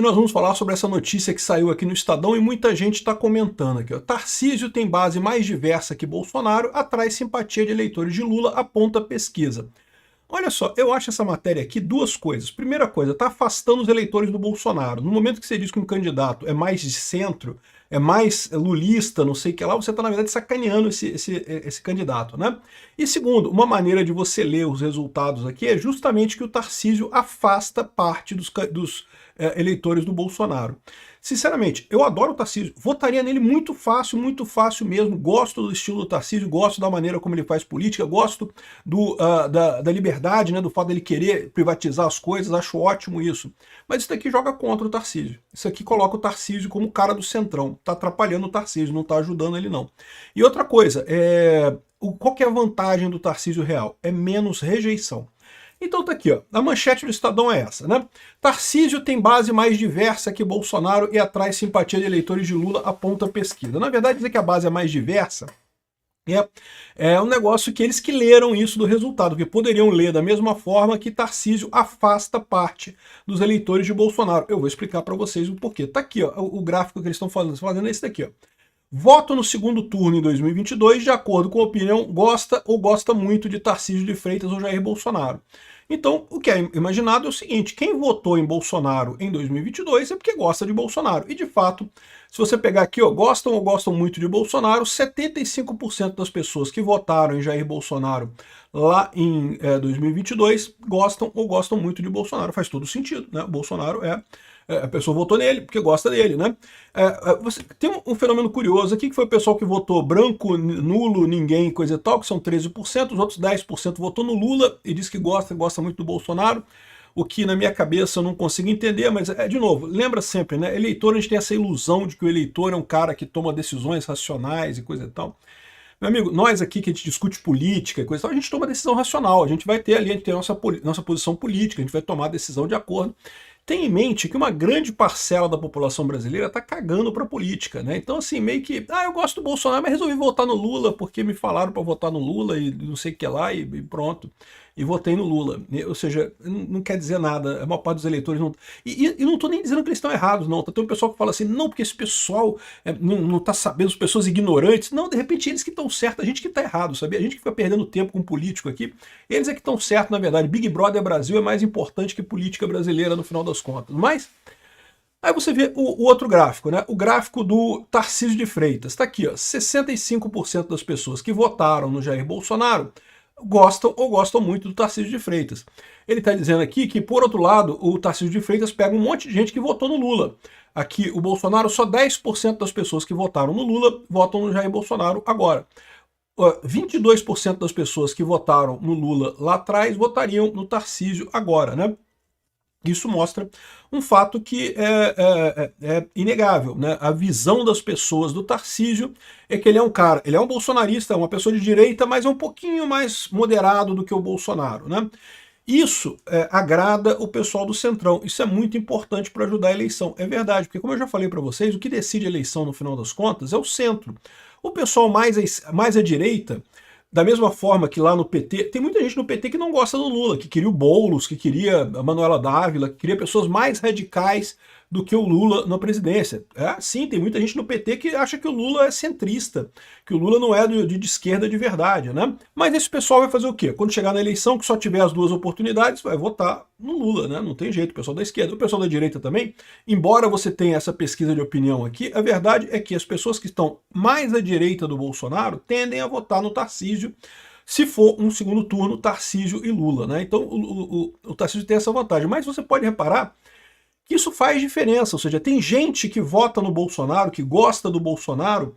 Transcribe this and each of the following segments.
Nós vamos falar sobre essa notícia que saiu aqui no Estadão e muita gente está comentando aqui. Ó. Tarcísio tem base mais diversa que Bolsonaro, atrai simpatia de eleitores de Lula, aponta a pesquisa. Olha só, eu acho essa matéria aqui duas coisas. Primeira coisa, está afastando os eleitores do Bolsonaro. No momento que você diz que um candidato é mais de centro, é mais lulista, não sei o que lá, você está, na verdade, sacaneando esse candidato, né? E segundo, uma maneira de você ler os resultados aqui é justamente que o Tarcísio afasta parte dos eleitores do Bolsonaro. Sinceramente, eu adoro o Tarcísio, votaria nele muito fácil mesmo, gosto do estilo do Tarcísio, gosto da maneira como ele faz política, gosto da liberdade, né, do fato dele querer privatizar as coisas, acho ótimo isso. Mas isso daqui joga contra o Tarcísio, isso aqui coloca o Tarcísio como cara do centrão, tá atrapalhando o Tarcísio, não tá ajudando ele não. E outra coisa, qual que é a vantagem do Tarcísio real? É menos rejeição. Então tá aqui, ó. A manchete do Estadão é essa, né? Tarcísio tem base mais diversa que Bolsonaro e atrai simpatia de eleitores de Lula, aponta a pesquisa. Na verdade, dizer que a base é mais diversa é um negócio que eles que leram isso do resultado, que poderiam ler da mesma forma que Tarcísio afasta parte dos eleitores de Bolsonaro. Eu vou explicar para vocês o porquê. Tá aqui, ó, o gráfico que eles estão fazendo é esse daqui, ó. Voto no segundo turno em 2022, de acordo com a opinião, gosta ou gosta muito de Tarcísio de Freitas ou Jair Bolsonaro. Então, o que é imaginado é o seguinte, quem votou em Bolsonaro em 2022 é porque gosta de Bolsonaro. E, de fato, se você pegar aqui, ó, gostam ou gostam muito de Bolsonaro, 75% das pessoas que votaram em Jair Bolsonaro lá em 2022 gostam ou gostam muito de Bolsonaro. Faz todo sentido, né? Bolsonaro a pessoa votou nele porque gosta dele, né? Tem um fenômeno curioso aqui, que foi o pessoal que votou branco, nulo, ninguém, coisa e tal, que são 13%, os outros 10% votou no Lula e diz que gosta muito do Bolsonaro, o que na minha cabeça eu não consigo entender, mas, de novo, lembra sempre, né? Eleitor, a gente tem essa ilusão de que o eleitor é um cara que toma decisões racionais e coisa e tal. Meu amigo, nós aqui que a gente discute política e coisa e tal, a gente toma decisão racional, a gente vai ter ali, a gente tem a nossa posição política, a gente vai tomar a decisão de acordo. Tenha em mente que uma grande parcela da população brasileira está cagando para a política, né? Então, assim, meio que, eu gosto do Bolsonaro, mas resolvi votar no Lula porque me falaram para votar no Lula e não sei o que lá e pronto. E votei no Lula. Ou seja, não quer dizer nada. A maior parte dos eleitores não. E não estou nem dizendo que eles estão errados, não. Tem um pessoal que fala assim, não, porque esse pessoal não está sabendo, as pessoas ignorantes. Não, de repente eles que estão certos, a gente que está errado, sabia? A gente que fica perdendo tempo com político aqui, eles é que estão certos, na verdade. Big Brother Brasil é mais importante que política brasileira no final das contas. Mas aí você vê o outro gráfico, né? O gráfico do Tarcísio de Freitas. Está aqui, ó, 65% das pessoas que votaram no Jair Bolsonaro gostam ou gostam muito do Tarcísio de Freitas. Ele está dizendo aqui que, por outro lado, o Tarcísio de Freitas pega um monte de gente que votou no Lula. Aqui, o Bolsonaro, só 10% das pessoas que votaram no Lula votam no Jair Bolsonaro agora. 22% das pessoas que votaram no Lula lá atrás votariam no Tarcísio agora, né? Isso mostra um fato que é inegável, né? A visão das pessoas do Tarcísio é que ele é um cara, ele é um bolsonarista, uma pessoa de direita, mas é um pouquinho mais moderado do que o Bolsonaro, né? Isso agrada o pessoal do Centrão. Isso é muito importante para ajudar a eleição. É verdade, porque como eu já falei para vocês, o que decide a eleição no final das contas é o centro. O pessoal mais à direita, da mesma forma que lá no PT, tem muita gente no PT que não gosta do Lula, que queria o Boulos, que queria a Manuela Dávila, que queria pessoas mais radicais do que o Lula na presidência. Sim, tem muita gente no PT que acha que o Lula é centrista, que o Lula não é de esquerda de verdade, né? Mas esse pessoal vai fazer o quê? Quando chegar na eleição, que só tiver as duas oportunidades, vai votar no Lula, né? Não tem jeito, o pessoal da esquerda. O pessoal da direita também, embora você tenha essa pesquisa de opinião aqui, a verdade é que as pessoas que estão mais à direita do Bolsonaro tendem a votar no Tarcísio, se for um segundo turno, Tarcísio e Lula, né? Então o Tarcísio tem essa vantagem. Mas você pode reparar que isso faz diferença, ou seja, tem gente que vota no Bolsonaro, que gosta do Bolsonaro,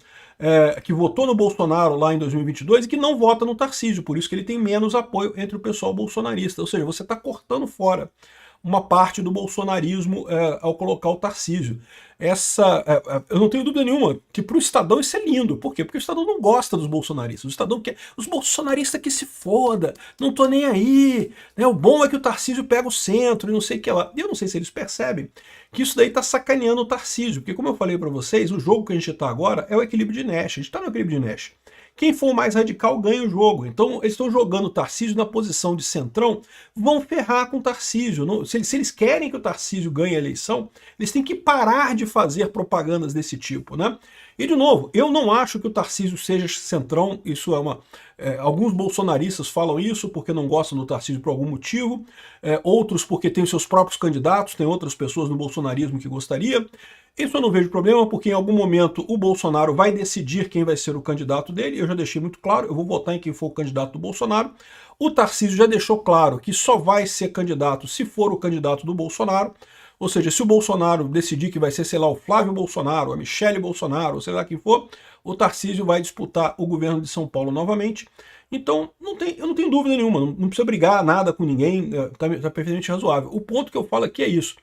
que votou no Bolsonaro lá em 2022 e que não vota no Tarcísio, por isso que ele tem menos apoio entre o pessoal bolsonarista, ou seja, você está cortando fora uma parte do bolsonarismo ao colocar o Tarcísio. Eu não tenho dúvida nenhuma que para o Estadão isso é lindo. Por quê? Porque o Estadão não gosta dos bolsonaristas. O Estadão quer os bolsonaristas que se foda, não tô nem aí. Né? O bom é que o Tarcísio pega o centro e não sei o que lá. E eu não sei se eles percebem que isso daí tá sacaneando o Tarcísio. Porque como eu falei para vocês, o jogo que a gente tá agora é o equilíbrio de Nash. A gente tá no equilíbrio de Nash. quem for mais radical ganha o jogo. Então eles estão jogando o Tarcísio na posição de centrão, vão ferrar com o Tarcísio. Se eles querem que o Tarcísio ganhe a eleição, eles têm que parar de fazer propagandas desse tipo, né? E, de novo, eu não acho que o Tarcísio seja centrão, isso é uma... alguns bolsonaristas falam isso porque não gostam do Tarcísio por algum motivo, outros porque têm os seus próprios candidatos, tem outras pessoas no bolsonarismo que gostaria. Isso eu não vejo problema, porque em algum momento o Bolsonaro vai decidir quem vai ser o candidato dele, eu já deixei muito claro, eu vou votar em quem for o candidato do Bolsonaro. O Tarcísio já deixou claro que só vai ser candidato se for o candidato do Bolsonaro. Ou seja, se o Bolsonaro decidir que vai ser, sei lá, o Flávio Bolsonaro, a Michele Bolsonaro, ou sei lá quem for, o Tarcísio vai disputar o governo de São Paulo novamente. Então, eu não tenho dúvida nenhuma, não precisa brigar nada com ninguém, tá perfeitamente razoável. O ponto que eu falo aqui é isso.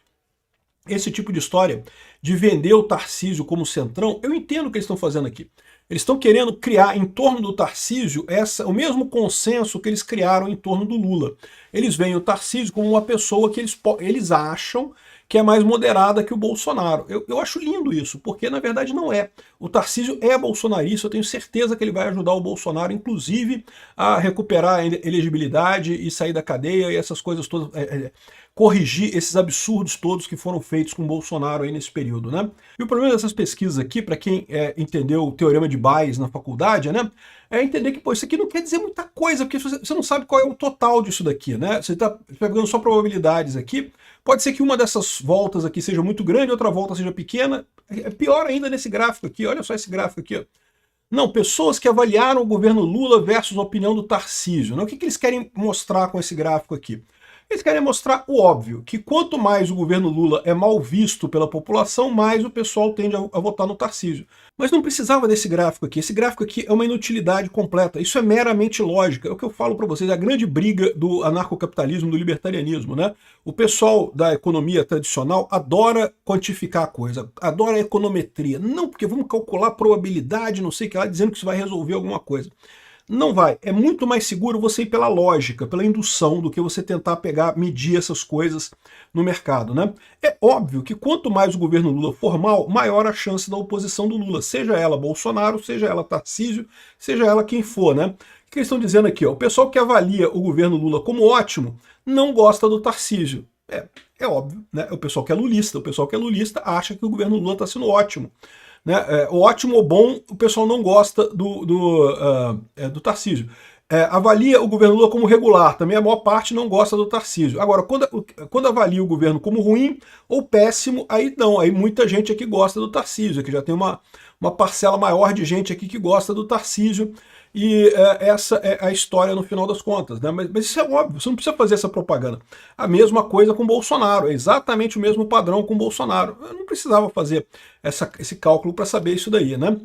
Esse tipo de história de vender o Tarcísio como centrão, eu entendo o que eles estão fazendo aqui. Eles estão querendo criar em torno do Tarcísio o mesmo consenso que eles criaram em torno do Lula. Eles veem o Tarcísio como uma pessoa que eles acham que é mais moderada que o Bolsonaro. Eu acho lindo isso, porque na verdade não é. O Tarcísio é bolsonarista, eu tenho certeza que ele vai ajudar o Bolsonaro, inclusive, a recuperar a elegibilidade e sair da cadeia e essas coisas todas, corrigir esses absurdos todos que foram feitos com o Bolsonaro aí nesse período, né? E o problema dessas pesquisas aqui, para quem entendeu o teorema de Bayes na faculdade, né, é entender que, pô, isso aqui não quer dizer muita coisa, porque você não sabe qual é o total disso daqui, né? Você está pegando só probabilidades aqui. Pode ser que uma dessas voltas aqui seja muito grande, outra volta seja pequena. É pior ainda nesse gráfico aqui, olha só esse gráfico aqui, ó. Não, pessoas que avaliaram o governo Lula versus a opinião do Tarcísio, né? O que eles querem mostrar com esse gráfico aqui? Eles querem mostrar o óbvio, que quanto mais o governo Lula é mal visto pela população, mais o pessoal tende a votar no Tarcísio. Mas não precisava desse gráfico aqui. Esse gráfico aqui é uma inutilidade completa. Isso é meramente lógica. É o que eu falo para vocês, é a grande briga do anarcocapitalismo, do libertarianismo, né? O pessoal da economia tradicional adora quantificar a coisa, adora a econometria. Não, porque vamos calcular probabilidade, não sei o que lá, dizendo que isso vai resolver alguma coisa. Não vai. É muito mais seguro você ir pela lógica, pela indução, do que você tentar medir essas coisas no mercado, né? É óbvio que quanto mais o governo Lula for mal, maior a chance da oposição do Lula, seja ela Bolsonaro, seja ela Tarcísio, seja ela quem for, né? O que eles estão dizendo aqui? Ó, o pessoal que avalia o governo Lula como ótimo não gosta do Tarcísio. É óbvio, né? O pessoal que é lulista acha que o governo Lula está sendo ótimo. Né? Ótimo ou bom, o pessoal não gosta do Tarcísio. Avalia o governo Lula como regular, também a maior parte não gosta do Tarcísio. Agora, quando avalia o governo como ruim ou péssimo, aí não, aí muita gente aqui gosta do Tarcísio, que já tem uma parcela maior de gente aqui que gosta do Tarcísio, e essa é a história no final das contas, né? Mas isso é óbvio, você não precisa fazer essa propaganda. A mesma coisa com o Bolsonaro, é exatamente o mesmo padrão com o Bolsonaro. Eu não precisava fazer esse cálculo para saber isso daí, né?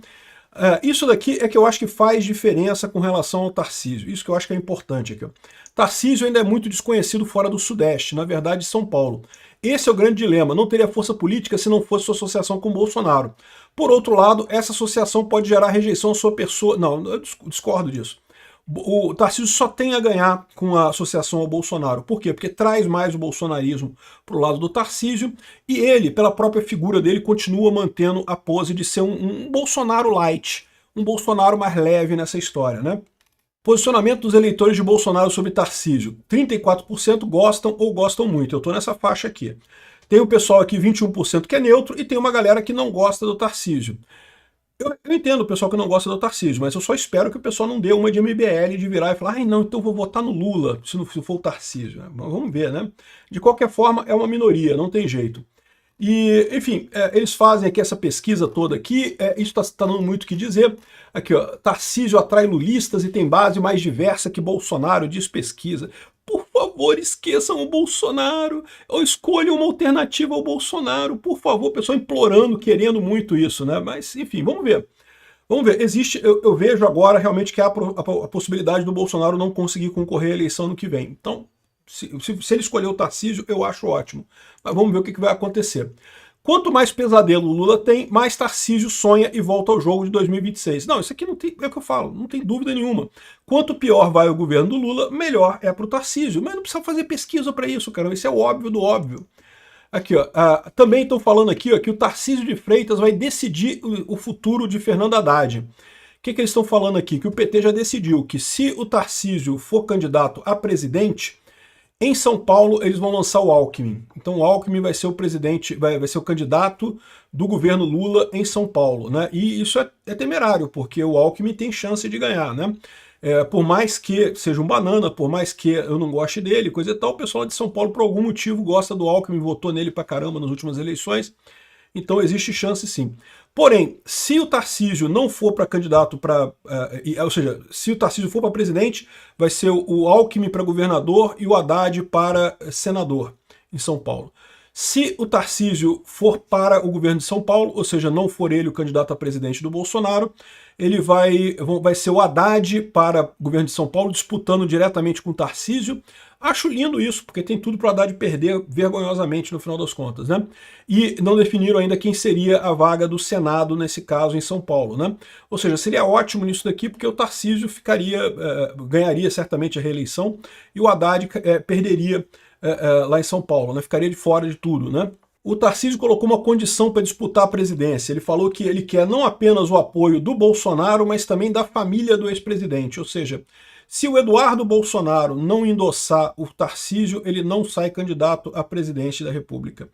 Isso daqui é que eu acho que faz diferença com relação ao Tarcísio, isso que eu acho que é importante aqui. Ó. Tarcísio ainda é muito desconhecido fora do Sudeste, na verdade São Paulo. Esse é o grande dilema, não teria força política se não fosse sua associação com Bolsonaro. Por outro lado, essa associação pode gerar rejeição à sua pessoa. Não, eu discordo disso. O Tarcísio só tem a ganhar com a associação ao Bolsonaro. Por quê? Porque traz mais o bolsonarismo para o lado do Tarcísio e ele, pela própria figura dele, continua mantendo a pose de ser um Bolsonaro light, um Bolsonaro mais leve nessa história, né? Posicionamento dos eleitores de Bolsonaro sobre Tarcísio. 34% gostam ou gostam muito. Eu estou nessa faixa aqui. Tem o pessoal aqui, 21%, que é neutro, e tem uma galera que não gosta do Tarcísio. Eu entendo o pessoal que não gosta do Tarcísio, mas eu só espero que o pessoal não dê uma de MBL de virar e falar, ai não, então eu vou votar no Lula, se não for o Tarcísio. Vamos ver, né? De qualquer forma, é uma minoria, não tem jeito. E, enfim, eles fazem aqui essa pesquisa toda aqui, isso está dando muito o que dizer. Aqui, ó, Tarcísio atrai lulistas e tem base mais diversa que Bolsonaro, diz pesquisa. Por favor, esqueçam o Bolsonaro, ou escolham uma alternativa ao Bolsonaro, por favor, pessoal implorando, querendo muito isso, né? Mas, enfim, vamos ver. Vamos ver, eu vejo agora realmente que há a possibilidade do Bolsonaro não conseguir concorrer à eleição no que vem. Então, se ele escolher o Tarcísio, eu acho ótimo. Mas vamos ver o que vai acontecer. Quanto mais pesadelo o Lula tem, mais Tarcísio sonha e volta ao jogo de 2026. Não, isso aqui não tem, é o que eu falo, não tem dúvida nenhuma. Quanto pior vai o governo do Lula, melhor é para o Tarcísio. Mas não precisa fazer pesquisa para isso, cara. Isso é o óbvio do óbvio. Aqui, ó, também estão falando aqui, ó, que o Tarcísio de Freitas vai decidir o futuro de Fernando Haddad. que eles estão falando aqui? Que o PT já decidiu que se o Tarcísio for candidato a presidente, em São Paulo eles vão lançar o Alckmin. Então o Alckmin vai ser o presidente, vai ser o candidato do governo Lula em São Paulo, né? E isso é temerário, porque o Alckmin tem chance de ganhar, né? Por mais que seja um banana, por mais que eu não goste dele, coisa e tal, o pessoal de São Paulo por algum motivo gosta do Alckmin, votou nele pra caramba nas últimas eleições, então existe chance sim. Porém, se o Tarcísio não for para candidato para, ou seja, se o Tarcísio for para presidente, vai ser o Alckmin para governador e o Haddad para senador em São Paulo. Se o Tarcísio for para o governo de São Paulo, ou seja, não for ele o candidato a presidente do Bolsonaro, ele vai ser o Haddad para o governo de São Paulo, disputando diretamente com o Tarcísio. Acho lindo isso, porque tem tudo para o Haddad perder vergonhosamente no final das contas, né? E não definiram ainda quem seria a vaga do Senado nesse caso em São Paulo, né? Ou seja, seria ótimo nisso daqui, porque o Tarcísio ganharia certamente a reeleição e o Haddad perderia lá em São Paulo, né? Ficaria de fora de tudo, né? O Tarcísio colocou uma condição para disputar a presidência. Ele falou que ele quer não apenas o apoio do Bolsonaro, mas também da família do ex-presidente. Ou seja, se o Eduardo Bolsonaro não endossar o Tarcísio, ele não sai candidato a presidente da República.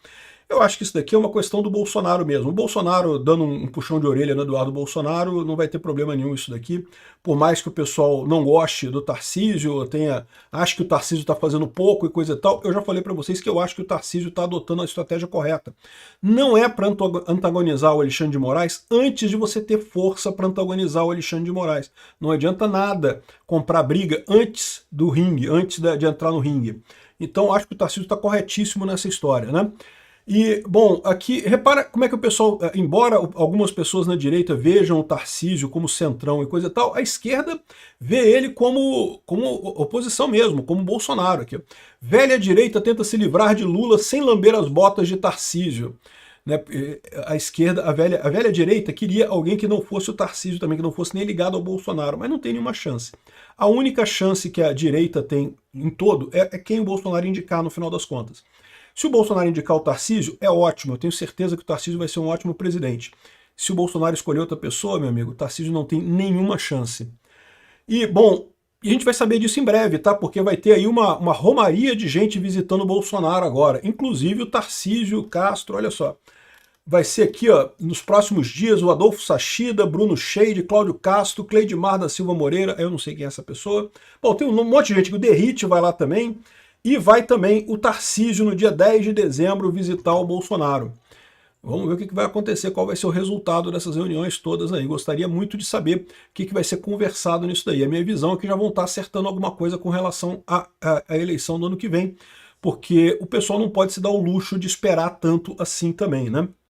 Eu acho que isso daqui é uma questão do Bolsonaro mesmo. O Bolsonaro dando um puxão de orelha no Eduardo Bolsonaro, não vai ter problema nenhum isso daqui. Por mais que o pessoal não goste do Tarcísio, acho que o Tarcísio está fazendo pouco e coisa e tal, eu já falei para vocês que eu acho que o Tarcísio está adotando a estratégia correta. Não é para antagonizar o Alexandre de Moraes antes de você ter força para antagonizar o Alexandre de Moraes. Não adianta nada comprar briga antes do ringue, antes de entrar no ringue. Então acho que o Tarcísio está corretíssimo nessa história, né? E, bom, aqui, repara como é que o pessoal, embora algumas pessoas na direita vejam o Tarcísio como centrão e coisa e tal, a esquerda vê ele como oposição mesmo, como Bolsonaro. Aqui. Velha direita tenta se livrar de Lula sem lamber as botas de Tarcísio. Né? A esquerda, a velha direita queria alguém que não fosse o Tarcísio também, que não fosse nem ligado ao Bolsonaro, mas não tem nenhuma chance. A única chance que a direita tem em todo é quem o Bolsonaro indicar no final das contas. Se o Bolsonaro indicar o Tarcísio, é ótimo, eu tenho certeza que o Tarcísio vai ser um ótimo presidente. Se o Bolsonaro escolher outra pessoa, meu amigo, o Tarcísio não tem nenhuma chance. E, bom, a gente vai saber disso em breve, tá? Porque vai ter aí uma romaria de gente visitando o Bolsonaro agora, inclusive o Tarcísio Castro, olha só. Vai ser aqui, ó, nos próximos dias, o Adolfo Sachida, Bruno Scheide, Cláudio Castro, Cleidmar da Silva Moreira, eu não sei quem é essa pessoa. Bom, tem um monte de gente, o Derrite vai lá também. E vai também o Tarcísio, no dia 10 de dezembro, visitar o Bolsonaro. Vamos ver o que vai acontecer, qual vai ser o resultado dessas reuniões todas aí. Gostaria muito de saber o que vai ser conversado nisso daí. A minha visão é que já vão estar acertando alguma coisa com relação à eleição do ano que vem, porque o pessoal não pode se dar o luxo de esperar tanto assim também, né?